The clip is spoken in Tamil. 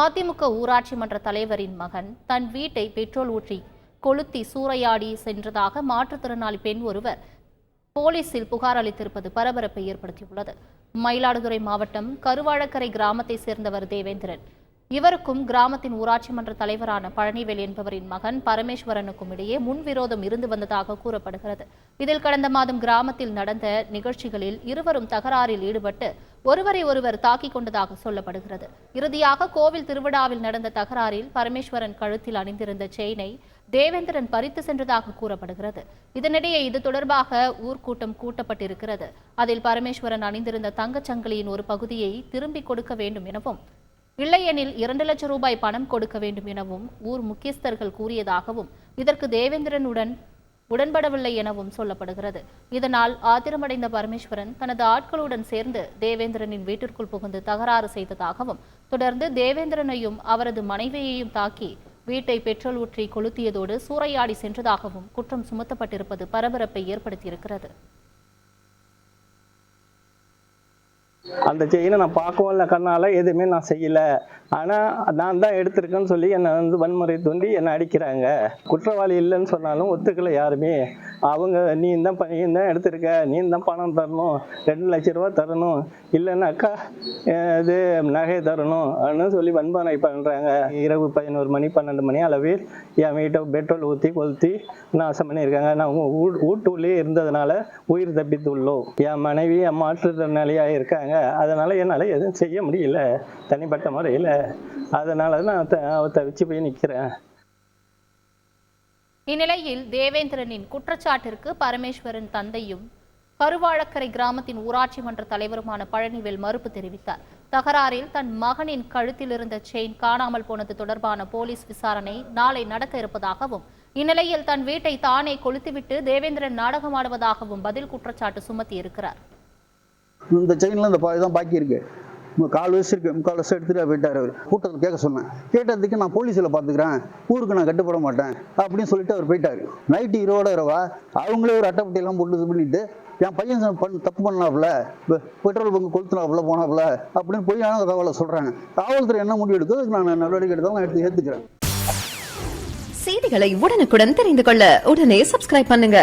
அதிமுக ஊராட்சி மன்ற தலைவரின் மகன் தன் வீட்டை பெட்ரோல் ஊற்றி கொளுத்தி சூறையாடி சென்றதாக மாற்றுத்திறனாளி பெண் ஒருவர் போலீசில் புகார் அளித்திருப்பது பரபரப்பை ஏற்படுத்தியுள்ளது. மயிலாடுதுறை மாவட்டம் கருவாழக்கரை கிராமத்தை சேர்ந்தவர் தேவேந்திரன். இவருக்கும் கிராமத்தின் ஊராட்சி மன்ற தலைவரான பழனிவேல் என்பவரின் மகன் பரமேஸ்வரனுக்கும் இடையே முன்விரோதம் இருந்து வந்ததாக கூறப்படுகிறது. இதில் கடந்த மாதம் கிராமத்தில் நடந்த நிகழ்ச்சிகளில் இருவரும் தகராறில் ஈடுபட்டு ஒருவரை ஒருவர் தாக்கிக் கொண்டதாக சொல்லப்படுகிறது. இறுதியாக கோவில் திருவிழாவில் நடந்த தகராறில் பரமேஸ்வரன் கழுத்தில் அணிந்திருந்த செயினை தேவேந்திரன் பறித்து சென்றதாக கூறப்படுகிறது. இதனிடையே இது தொடர்பாக ஊர்க்கூட்டம் கூட்டப்பட்டிருக்கிறது. அதில் பரமேஸ்வரன் அணிந்திருந்த தங்கச்சங்கிலியின் ஒரு பகுதியை திரும்பிக் கொடுக்க வேண்டும் எனவும் இல்லையெனில் 2 லட்சம் ரூபாய் பணம் கொடுக்க வேண்டும் எனவும் ஊர் முக்கியஸ்தர்கள் கூறியதாகவும் இதற்கு தேவேந்திரனுடன் உடன்படவில்லை எனவும் சொல்லப்படுகிறது. இதனால் ஆத்திரமடைந்த பரமேஸ்வரன் தனது ஆட்களுடன் சேர்ந்து தேவேந்திரனின் வீட்டிற்குள் புகுந்து தகராறு செய்ததாகவும் தொடர்ந்து தேவேந்திரனையும் அவரது மனைவியையும் தாக்கி வீட்டை பெட்ரோல் ஊற்றி கொளுத்தியதோடு சூறையாடி சென்றதாகவும் குற்றம் சுமத்தப்பட்டிருப்பது பரபரப்பை ஏற்படுத்தியிருக்கிறது. அந்த செயினை நான் பார்க்கவும் இல்லை, கண்ணால் எதுவுமே நான் செய்யலை. ஆனால் நான் தான் எடுத்திருக்கேன்னு சொல்லி என்னை வன்முறை தூண்டி என்னை அடிக்கிறாங்க. குற்றவாளி இல்லைன்னு சொன்னாலும் ஒத்துக்கலை யாருமே. அவங்க நீ தான் எடுத்திருக்க, நீ தான் பணம் தரணும், 2 லட்சம் ரூபா தரணும், இல்லைன்னாக்கா இது நகை தரணும் அப்படின்னு சொல்லி வன்முறை பண்ணுறாங்க. இரவு 11 மணி 12 மணி அளவில் என் வீட்டை பெட்ரோல் ஊற்றி கொளுத்தி நாசம் பண்ணியிருக்காங்க. நான் வீட்டுள்ளே இருந்ததுனால உயிர் தப்பித்துள்ளோம். என் மனைவி என் மாற்றுத்திறனாளியாக இருக்காங்க. அதனால என்னால் எதுவும் செய்ய முடியல தனிப்பட்ட முறையில். அதனால நான் தவிச்சு போய் நிற்கிறேன். இந்நிலையில் தேவேந்திரனின் குற்றச்சாட்டிற்கு பரமேஸ்வரன் தந்தையும் கருவாழக்கரை கிராமத்தின் ஊராட்சி மன்ற தலைவருமான பழனிவேல் மறுப்பு தெரிவித்தார். தகராறில் தன் மகனின் கழுத்தில் இருந்த செயின் காணாமல் போனது தொடர்பான போலீஸ் விசாரணை நாளை நடக்க இருப்பதாகவும் இந்நிலையில் தன் வீட்டை தானே கொளுத்திவிட்டு தேவேந்திரன் நாடகமாடுவதாகவும் பதில் குற்றச்சாட்டு சுமத்தியிருக்கிறார். இந்த செயின்ல இந்த தான் பாக்கி இருக்கு, 4 வயசு இருக்கு, 3/4 வருஷம் எடுத்துட்டு போயிட்டாரு. அவர் கூட்டத்தில் கேட்க சொன்னேன். கேட்டதுக்கு நான் போலீஸில் பார்த்துக்கிறேன், ஊருக்கு நான் கட்டுப்பட மாட்டேன் அப்படின்னு சொல்லிட்டு அவர் போயிட்டாரு. நைட்டு 20 இரவா அவங்களே ஒரு அட்டைப்பட்டியெல்லாம் போட்டு இது பண்ணிட்டு என் பையன் தப்பு பண்ணாப்புல, பெட்ரோல் பங்கு கொளுத்துனாப்புல போனாப்புல அப்படின்னு பொய்யான தகவலை சொல்றாங்க. காவல்துறை என்ன முடிவு எடுத்தோ அதுக்கு நான் நடவடிக்கை எடுத்தாலும் நான் ஏற்றுக்கிறேன். செய்திகளை உடனுக்குடன் தெரிந்து கொள்ள உடனே சப்ஸ்கிரைப் பண்ணுங்க.